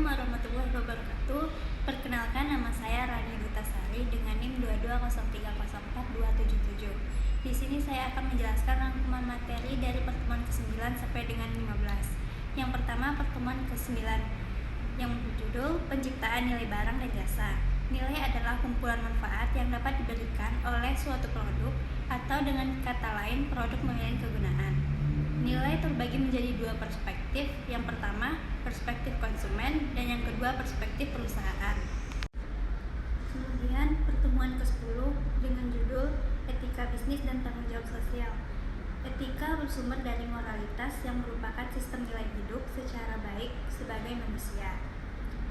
warahmatullahi wabarakatuh. Perkenalkan, nama saya Rani Dutasari dengan NIM 2203044277. Di sini saya akan menjelaskan rangkuman materi dari pertemuan ke-9 sampai dengan 15. Yang pertama, pertemuan ke-9 yang berjudul Penciptaan Nilai Barang dan Jasa. Nilai adalah kumpulan manfaat yang dapat diberikan oleh suatu produk atau dengan kata lain produk memiliki kegunaan. Nilai terbagi menjadi dua perspektif. Yang pertama, perspektif konsumen, dan yang kedua, perspektif perusahaan. Kemudian, pertemuan ke-10 dengan judul Etika Bisnis dan Tanggung Jawab Sosial. Etika bersumber dari moralitas yang merupakan sistem nilai hidup secara baik sebagai manusia.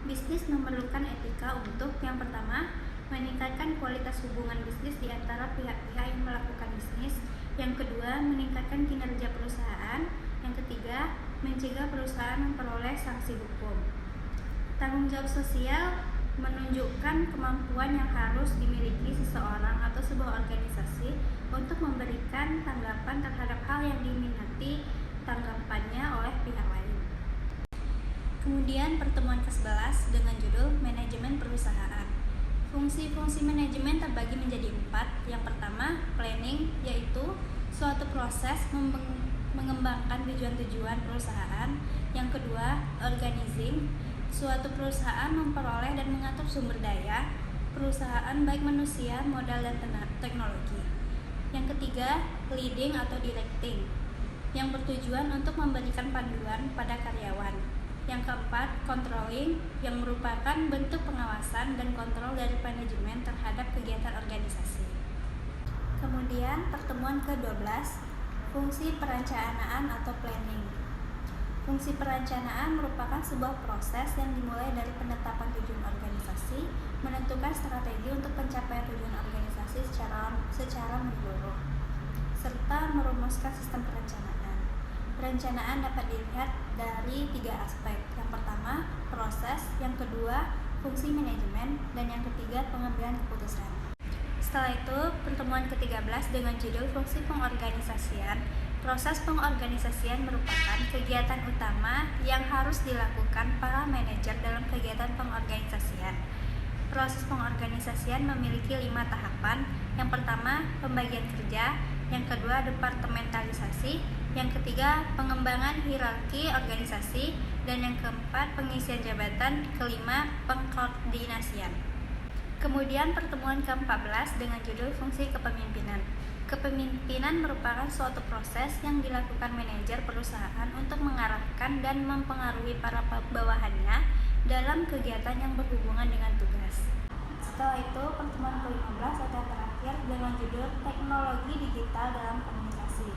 Bisnis memerlukan etika untuk, yang pertama, meningkatkan kualitas hubungan bisnis di antara pihak-pihak yang melakukan bisnis. Yang kedua, meningkatkan kinerja perusahaan. Yang ketiga, mencegah perusahaan memperoleh sanksi hukum. Tanggung jawab sosial menunjukkan kemampuan yang harus dimiliki seseorang atau sebuah organisasi untuk memberikan tanggapan terhadap hal yang diminati tanggapannya oleh pihak lain. Kemudian pertemuan ke-11 dengan judul Manajemen Perusahaan. Fungsi-fungsi manajemen terbagi menjadi 4. Yang pertama, planning, yaitu suatu proses mengembangkan tujuan-tujuan perusahaan. Yang kedua, organizing, suatu perusahaan memperoleh dan mengatur sumber daya perusahaan baik manusia, modal, dan teknologi. Yang ketiga, leading atau directing, yang bertujuan untuk memberikan panduan pada karyawan. Yang keempat, controlling, yang merupakan bentuk pengawasan dan kontrol dari manajemen terhadap kegiatan organisasi. Kemudian pertemuan ke-12, fungsi perencanaan atau planning. Fungsi perencanaan merupakan sebuah proses yang dimulai dari penetapan tujuan organisasi, menentukan strategi untuk pencapaian tujuan organisasi secara menyeluruh, serta merumuskan sistem perencanaan. Perencanaan dapat dilihat dari 3 aspek. Yang pertama, proses, yang kedua, fungsi manajemen, dan yang ketiga, pengambilan keputusan. Setelah itu, pertemuan ke-13 dengan judul Fungsi Pengorganisasian. Proses pengorganisasian merupakan kegiatan utama yang harus dilakukan para manajer dalam kegiatan pengorganisasian. Proses pengorganisasian memiliki 5 tahapan. Yang pertama, pembagian kerja. Yang kedua, departementalisasi. Yang ketiga, pengembangan hierarki organisasi. Dan yang keempat, pengisian jabatan. Kelima, pengkoordinasian. Kemudian pertemuan ke-14 dengan judul Fungsi Kepemimpinan. Kepemimpinan merupakan suatu proses yang dilakukan manajer perusahaan untuk mengarahkan dan mempengaruhi para bawahannya dalam kegiatan yang berhubungan dengan tugas. Setelah itu, pertemuan ke-15 atau yang terakhir dengan judul Teknologi Digital dalam Komunikasi.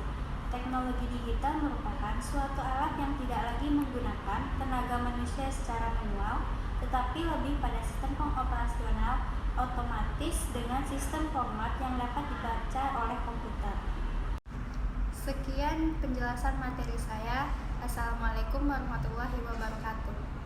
Teknologi digital merupakan suatu alat yang tidak lagi menggunakan tenaga manusia secara manual, tetapi lebih pada sistem pengoperasional otomatis dengan sistem format yang dapat dibaca oleh komputer. Sekian penjelasan materi saya. Assalamualaikum warahmatullahi wabarakatuh.